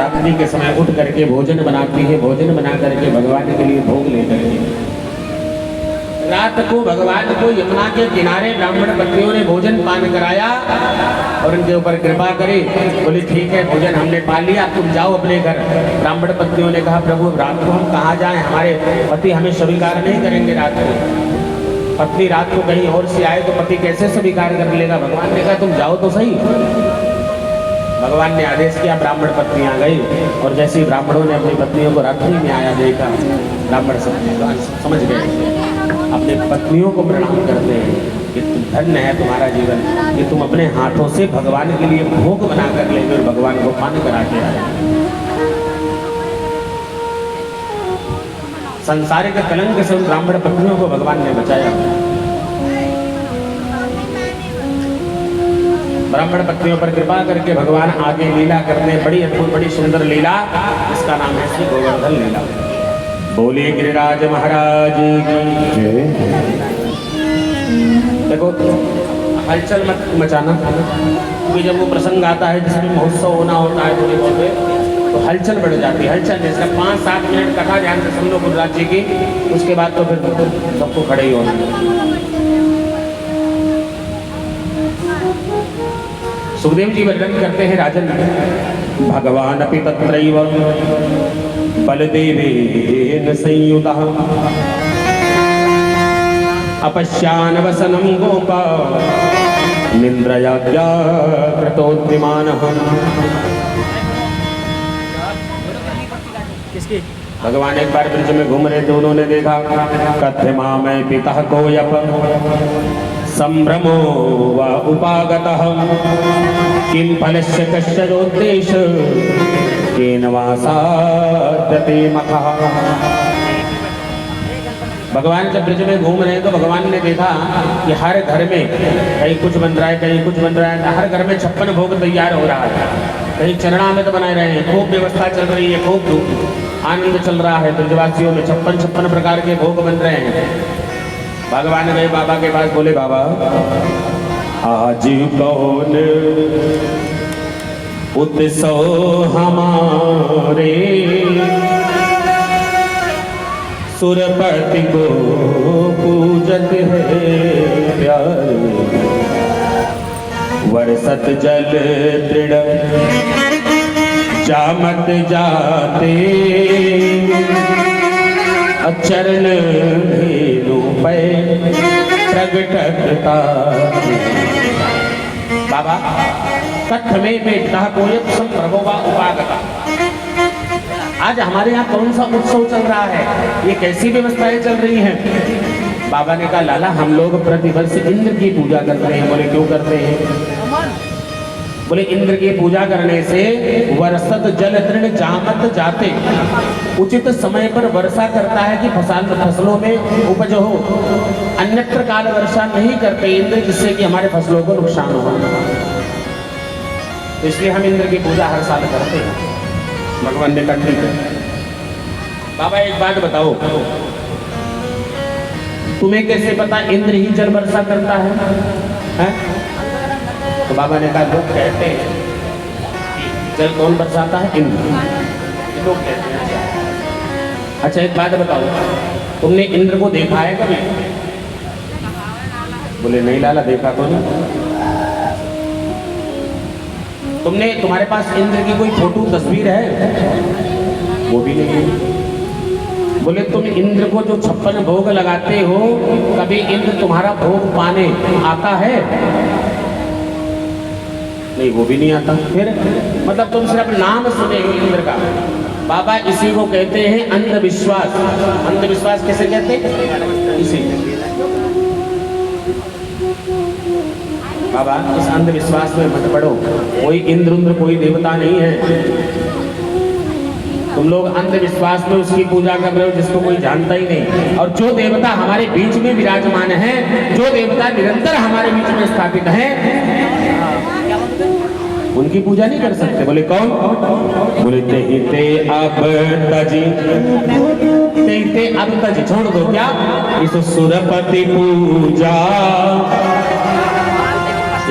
रात्रि के समय उठ करके भोजन बनाती है, भोजन बना करके भगवान के लिए भोग लेकर के रात को भगवान को यमुना के किनारे ब्राह्मण पत्नियों ने भोजन पान कराया और उनके ऊपर कृपा करी। बोली ठीक है, भोजन हमने पा लिया, तुम जाओ अपने घर। ब्राह्मण पत्नियों ने कहा प्रभु रात को हम कहाँ जाएं, हमारे पति हमें स्वीकार नहीं करेंगे रात को। पत्नी रात को कहीं और से आए तो पति कैसे स्वीकार कर लेगा। भगवान ने कहा तुम जाओ तो सही। भगवान ने आदेश किया, ब्राह्मण पत्नियां गई और जैसे ही ब्राह्मणों ने अपनी पत्नियों को रात्रि में आया देखा, ब्राह्मण समझ गए, अपने पत्नियों को प्रणाम करते हैं कि तुम धन्य है तुम्हारा जीवन कि तुम अपने हाथों से भगवान के लिए भोग बना कर ले और भगवान को पान करा के आए। संसारिक कलंक से उन ब्राह्मण पत्नियों को भगवान ने बचाया। ब्राह्मण पत्नियों पर कृपा करके भगवान आगे लीला करने, बड़ी अद्भुत बड़ी सुंदर लीला, इसका नाम है श्री गोवर्धन लीला। बोले गिरिराज महाराज की। देखो हलचल मत मचाना, क्योंकि जब वो प्रसंग आता है जिसमें महोत्सव होना होता है थोड़ी बहुत तो हलचल बढ़ जाती है। हलचल जैसे 5-7 मिनट कथा ध्यान से सुन लो गुरुराज जी की, उसके बाद तो फिर सबको खड़े ही होना। सुखदेव जी वर्णन करते हैं राजन, भगवान अपि तत्रैव बलदेवेन संयुतः अपश्यान वसनं गोपा निन्द्रया व्याकृतोद्यमानः। भगवान एक बार ब्रज में घूम रहे थे, उन्होंने देखा कथ्यमा में पिता कोयप संभ्रमो व उपागतः किं फलस्य कश्चिदोद्देश केन वा साध्यते मखः। भगवान जब ब्रज में घूम रहे हैं तो भगवान ने देखा कि हर घर में कहीं कुछ बन रहा है, कहीं कुछ बन रहा है, हर घर में 56 भोग तैयार हो रहा है, कहीं चरणामृत बनाए रहे हैं, खूब व्यवस्था चल रही है, खूब आनंद चल रहा है। ब्रजवासियों में 56 प्रकार के भोग बन रहे हैं। भगवान गए बाबा के पास, बोले बाबा आज कौन उत्सव हमारे सुरपति को पूजत है प्यारे, वर्षत जल दृढ़ जामत जाते चरण धेनु पे प्रगटता। बाबा कथ में बेटा कोयप संप्रभोवा उपागता। आज हमारे यहाँ कौन सा उत्सव चल रहा है, ये कैसी व्यवस्थाएं चल रही हैं। बाबा ने कहा लाला हम लोग प्रतिवर्ष इंद्र की पूजा करते हैं। बोले क्यों करते हैं? बोले इंद्र की पूजा करने से वर्षत जल तृण जामत जाते, उचित समय पर वर्षा करता है कि फसलों में उपज हो। अन्यत्र काल वर्षा नहीं करते इंद्र, जिससे कि हमारे फसलों को नुकसान हो। इसलिए हम इंद्र की पूजा हर साल करते हैं। भगवान ने कहा ठीक है। बाबा एक बात बताओ, तुम्हें कैसे पता इंद्र ही जल वर्षा करता है? तो बाबा ने कहा लोग कहते हैं कि जल कौन बरसाता है? इंद्र। लोग कहते हैं। अच्छा एक बात बताओ, तुमने इंद्र को देखा है कभी? बोले नहीं लाला देखा तो नहीं। तुम्हारे पास इंद्र की कोई फोटो तस्वीर है? वो भी नहीं है। बोले तुम इंद्र को जो 56 भोग लगाते हो, कभी इंद्र तुम्हारा भोग पाने आता है? नहीं वो भी नहीं आता। फिर मतलब तुम सिर्फ नाम सुने हो इंद्र का। बाबा इसी को कहते हैं अंधविश्वास। अंधविश्वास किसे कहते हैं? इसी। बाबा इस अंधविश्वास में मत पड़ो, कोई इंद्र उन्द्र कोई देवता नहीं है। तुम लोग अंधविश्वास में उसकी पूजा कर रहे हो जिसको कोई जानता ही नहीं। और जो देवता हमारे बीच में विराजमान है, जो देवता निरंतर हमारे बीच में स्थापित है, उनकी पूजा नहीं कर सकते। बोले कौन? बोले ते अब तजी छोड़ दो। क्या? इस सुरपति पूजा,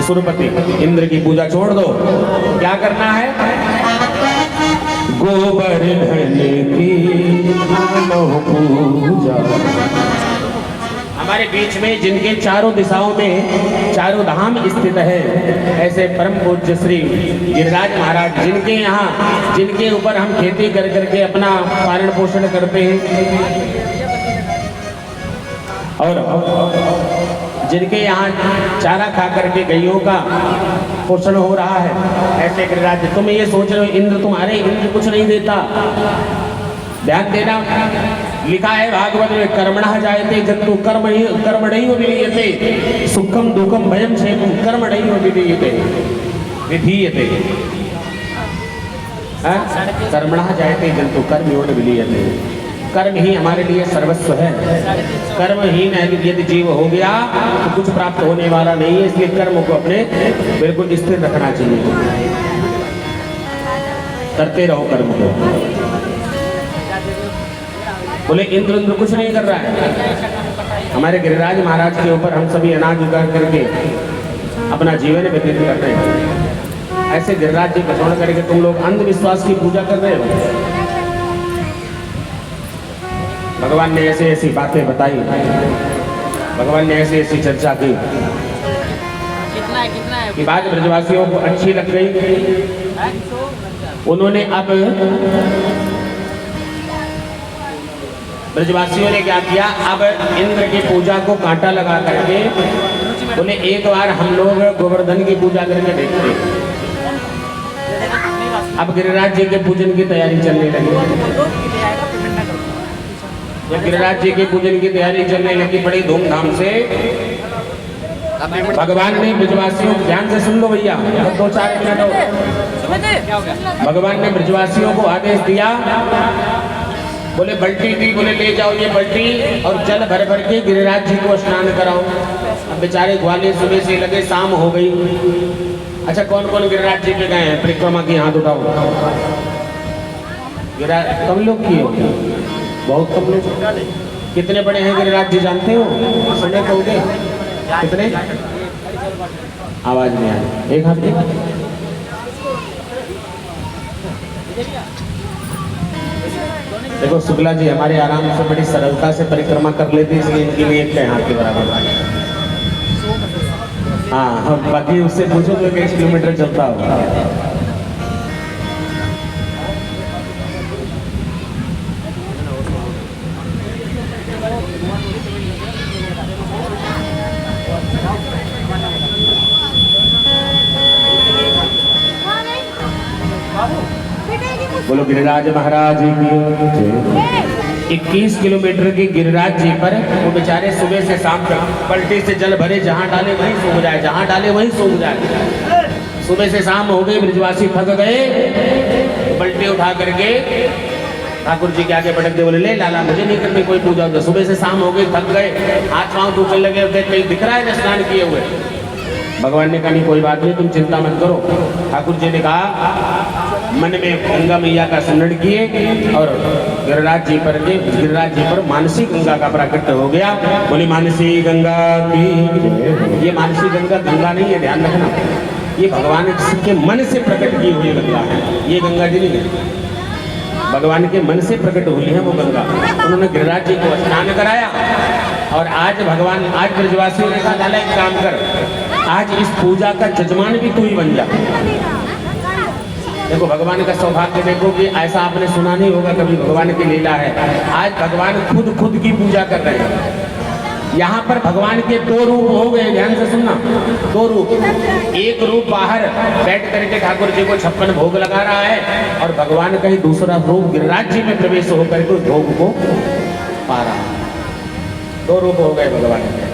सुरपति इंद्र की पूजा छोड़ दो। क्या करना है? गोवर्धन की मानव पूजा। हमारे बीच में जिनके चारों दिशाओं में चारों धाम स्थित है, ऐसे परम पूज्य श्री गिरिराज महाराज, जिनके ऊपर हम खेती कर करके अपना पालन पोषण करते हैं और जिनके यहाँ चारा खा करके गैयों का पोषण हो रहा है, ऐसे गिरिराज तुम ये सोच रहे हो इंद्र तुम्हारे, इंद्र कुछ नहीं देता। ध्यान देना, लिखा है भागवत में, कर्मणः जायते जन्तु कर्मणैव विलीयते, सुखम दुखम भयम क्षेमम कर्मणैव विलीयते विधीयते। कर्मणः जायते जन्तु कर्मयोन विलीयते। कर्म ही हमारे लिए सर्वस्व है। कर्महीन यदि जीव हो गया तो कुछ प्राप्त होने वाला नहीं है, इसलिए कर्म को अपने बिल्कुल स्थिर रखना चाहिए। करते रहो कर्म को। बोले इंद्र कुछ नहीं कर रहा है, हमारे गिरिराज महाराज के ऊपर हम सभी अनाज उगा करके अपना जीवन व्यतीत कर रहे हैं। ऐसे गिरिराज जी को छोड़ करके तुम लोग अंधविश्वास की पूजा कर रहे हो। भगवान ने ऐसी ऐसी बातें बताई, भगवान ने ऐसी ऐसी चर्चा की कि बात ब्रजवासियों को अच्छी लग गई। उन्होंने अब ब्रजवासियों ने क्या किया, अब इंद्र की पूजा को कांटा लगा करके बोले एक बार हम लोग गोवर्धन की पूजा करके देखते हैं। अब गिरिराज जी के पूजन की तैयारी चलने लगी। जब गिरिराज जी के पूजन की तैयारी चलने लगी बड़ी धूमधाम से, भगवान ने ब्रजवासियों को, ध्यान से सुन लो भैया, 2-4 मिनट हो। भगवान ने ब्रजवासियों को आदेश दिया, बोले बल्टी दी, बोले ले जाओ ये बल्टी और जल भर भर के गिरिराज जी को स्नान कराओ। अब बेचारे ग्वाले सुबह से लगे, शाम हो गई। अच्छा कौन कौन गिरिराज जी पे गए हैं परिक्रमा की, हाथ उठाओ। कम लोग किए, बहुत कम लोग। कितने बड़े हैं गिरिराज जी जानते हो? सुने कहोगे कितने? आवाज नहीं आई, एक हाथ एक। देखो शुक्ला जी हमारे आराम से बड़ी सरलता से परिक्रमा कर लेते, इसलिए इनके लिए एक हाथ के बराबर। हाँ, बाकी उससे पूछो तो 21 किलोमीटर चलता होगा। बोलो गिरिराज महाराज की। 21 किलोमीटर की गिरिराज जी पर वो बेचारे सुबह से शाम तक पलटी से जल भरे, जहाँ डाले वहीं सूख जाए, जहाँ डाले वहीं सूख जाए। सुबह से शाम हो गई, ब्रजवासी थक गए, पलटी उठा करके ठाकुर जी के आगे पटक दे, बोले ले लाला मुझे नहीं करनी कोई पूजा। सुबह से शाम हो गई, थक गए, हाथ पाँव टूटने लगे, कहीं दिख रहा है स्नान किए हुए। भगवान ने कहा नहीं कोई बात नहीं, तुम चिंता मत करो। ठाकुर जी ने कहा मन में गंगा मैया का स्मरण किए और गिरिराज जी पर मानसी गंगा का प्राकट्य हो गया। बोली मानसी गंगा की। ये मानसी गंगा गंगा नहीं है, ध्यान रखना, ये भगवान के मन से प्रकट की हुई गंगा है, ये गंगा जी नहीं है, भगवान के मन से प्रकट हुई है वो गंगा। उन्होंने गिरिराज जी को स्नान कराया और आज ब्रजवासियों ने कहा लाला एक काम कर, आज इस पूजा का जजमान भी तू ही बन जा। देखो भगवान का सौभाग्य देखो कि ऐसा आपने सुना नहीं होगा कभी, भगवान की लीला है। आज भगवान खुद की पूजा कर रहे हैं। यहाँ पर भगवान के 2 रूप हो गए, ध्यान से सुनना, 2 रूप। एक रूप बाहर बैठ करके ठाकुर जी को 56 भोग लगा रहा है और भगवान का ही दूसरा रूप गिरिराज जी में प्रवेश होकर के उस भोग को पा रहा है। 2 रूप हो गए भगवान के।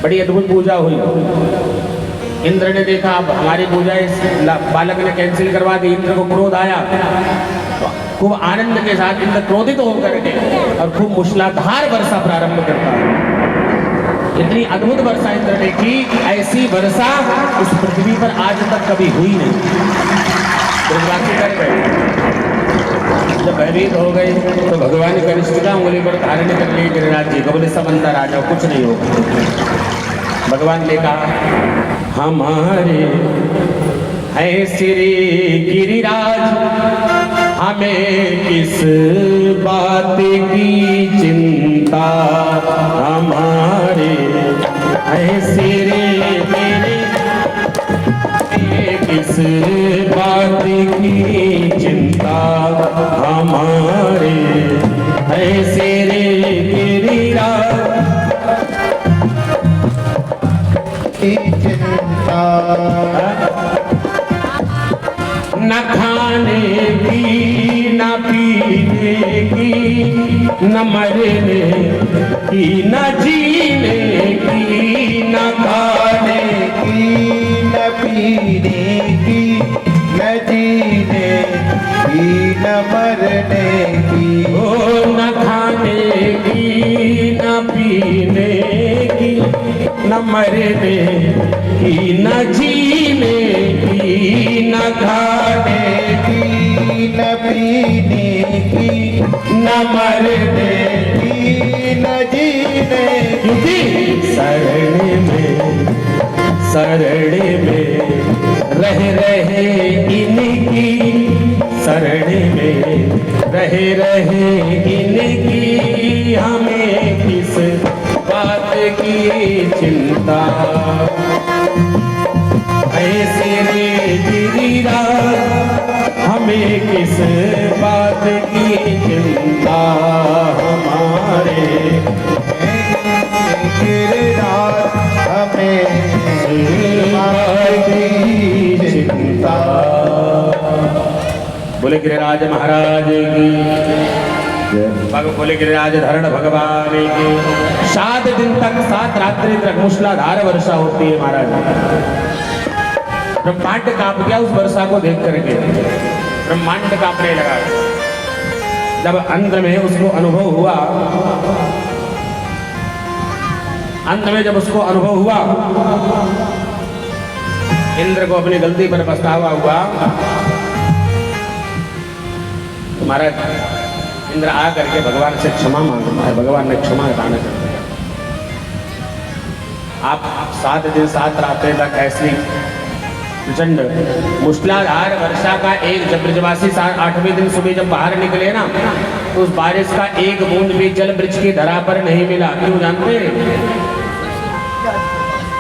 बड़ी अद्भुत पूजा हुई। इंद्र ने देखा अब हमारी पूजा इस बालक ने कैंसिल करवा दी, इंद्र को क्रोध आया, खूब आनंद के साथ इंद्र क्रोधित होकर के और खूब मूसलाधार वर्षा प्रारंभ करता है। इतनी अद्भुत वर्षा इंद्र ने की, ऐसी वर्षा इस पृथ्वी पर आज तक कभी हुई नहीं। ब्रजवासी कर गए, जब भयभीत हो गए तो भगवान कनिष्ठिका उंगली पर धारण कर लिए गिरिराज जी को, बोले सब अंदर आ जाओ, कुछ नहीं होगा। भगवान ने कहा हमारे है श्री गिरिराज, हमें किस बात की चिंता, हमारे ऐसे रे मेरे किस बात की चिंता, हमारे ऐसे रे गिरिराज की चिंता। न खाने की न पीने की न मरने की न जीने की, न खाने की न पीने की न जीने की न मरने की। ओ न खाने की न पीने की न मरने की न जीने की, न खाने की न पीने की न मरने की न जीने। क्योंकि शरण में रहे इनकी, शरण में रहे इनकी, हमें किस बात की चिंता, ऐसे रे गिरिराज हमें किस बात की चिंता, हमारे गिरिराज हमें चिंता। बोले गिरिराज महाराज की, बोले गिरिराज धरण भगवान की। 7 दिन तक 7 रात्रि तक मूसलाधार वर्षा होती है महाराज। ब्रह्मांड कांप गया उस वर्षा को देख करके, ब्रह्मांड कांपने लगा। जब अंत में उसको अनुभव हुआ, अंत में जब उसको अनुभव हुआ, इंद्र को अपनी गलती पर पछतावा हुआ, तो महाराज इंद्र आ करके भगवान से क्षमा मांगता है। भगवान ने क्षमा दान कर दिया। आप 7 दिन 7 रातें तक ऐसी प्रचंड मूसलाधार वर्षा का एक, जब ब्रजवासी 8वें दिन सुबह जब बाहर निकले ना, तो उस बारिश का एक बूंद भी जल वृक्ष की धरा पर नहीं मिला। क्यों जानते हैं?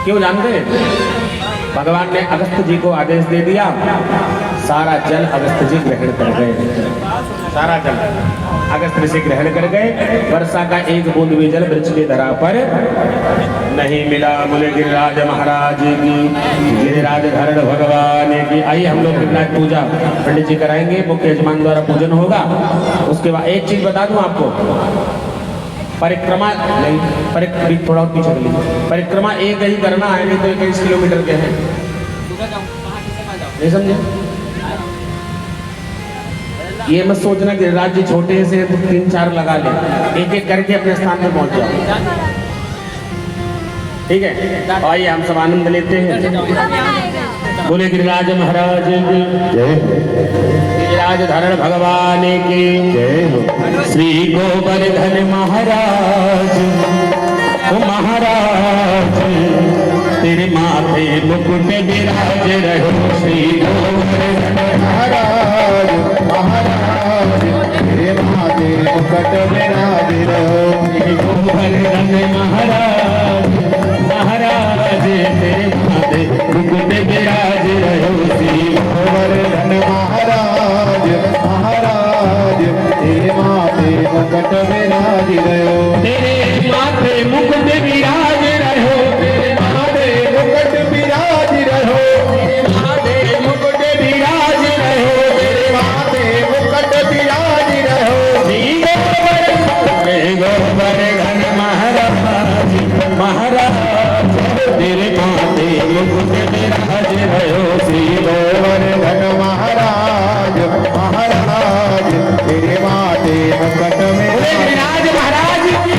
क्यों जानते हैं? भगवान ने अगस्त्य जी को आदेश दे दिया, सारा जल अगस्त्य जी ग्रहण कर गए। सारा जल अगस्त्य ऋषि ग्रहण कर गए। वर्षा का एक बूंद भी जल वृक्ष की धरा पर नहीं मिला। बोले गिरिराज महाराज की, गिरिराज धरण भगवान की। आइए हम लोग गिरिराज पूजा पंडित जी कराएंगे, मुख्य यजमान द्वारा पूजन होगा। उसके बाद एक चीज बता दूं आपको, परिक्रमा नहीं, परिक्रमा थोड़ा और पीछे लीजिए। परिक्रमा एक ही करना है, नहीं तो 21 किलोमीटर के हैं। नहीं समझे? ये मत सोचना कि राज्य छोटे से तो 3-4 लगा ले, एक एक करके अपने स्थान पे पहुंच जाओ। ठीक है, आइए हम सब आनंद लेते हैं। बोले गिरिराज महाराज की जय, गिरिराज धरण भगवान की जय हो। श्री गोवर्धन महाराज, ओ महाराज तेरे माथे मुकुट विराज रहो। श्री गोवर्धन महाराज, महाराज तेरे माथे मुकुट विराज रहो। श्री गोवर्धन महाराज, महाराज तेरे माथे मुकुट विराज रहो। श्री गोवर्धन महाराज, महाराज तेरे माथे मुकुट विराज रहो। तेरे माथे मुकुट विराज रहो। तेरे माथे मुकुट विराज रहो। तेरे माथे मुकुट विराज रहो। तेरे माथे मुकुट विराज रहो। श्री गोवर्धन महाराज, महाराज तेरे माथे मुकुट विराज रहो। श्री गोवर्धन महाराज, महाराज तेरे माथे मुकुट विराज गिरिराज महाराज की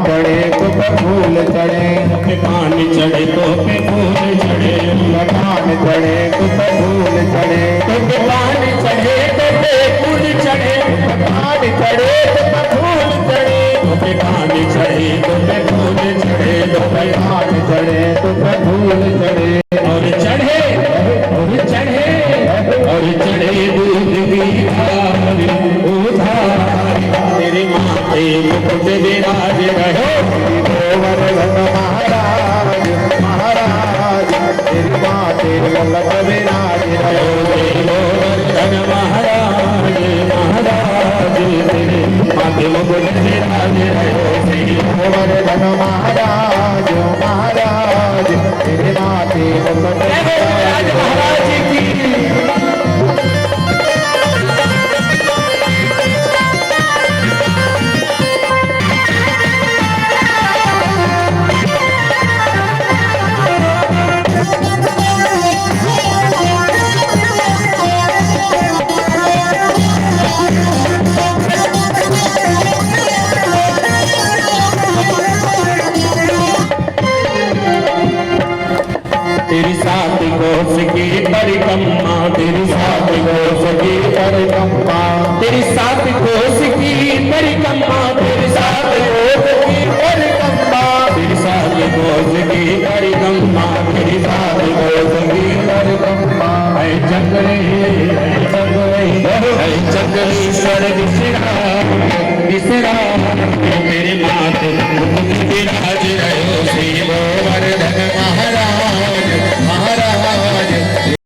चढ़े तो पे फूल चढ़े, पान चढ़े तो पे फूल चढ़े, पान चढ़े तो पे फूल चढ़े, पान चढ़े तो पे फूल चढ़े, पान चढ़े तो पे फूल चढ़े, पान चढ़े तो पे फूल चढ़े, पान चढ़े तो पे फूल चढ़े, और चढ़े और चढ़े दूध की धार उधार, तेरे माथे मुकुट विराज रहे, गोवर्धन महाराज महाराज, तेरी माते ललक विराज रहे, गोवर्धन महाराज महाराज, तेरे माथे मुकुट विराज रहे, गोवर्धन महाराज महाराज, तेरे माते ललक राज महाराज की तेरी सात कोस की परिक्रमा, तेरी सात कोस की परिक्रमा, तेरी सात कोस की परिक्रमा, तेरी सात कोस की परिक्रमा, तेरी सात कोस की परिक्रमा, तेरी सात कोस की परिक्रमा, है चक्रेश्वर विश्राम विश्राम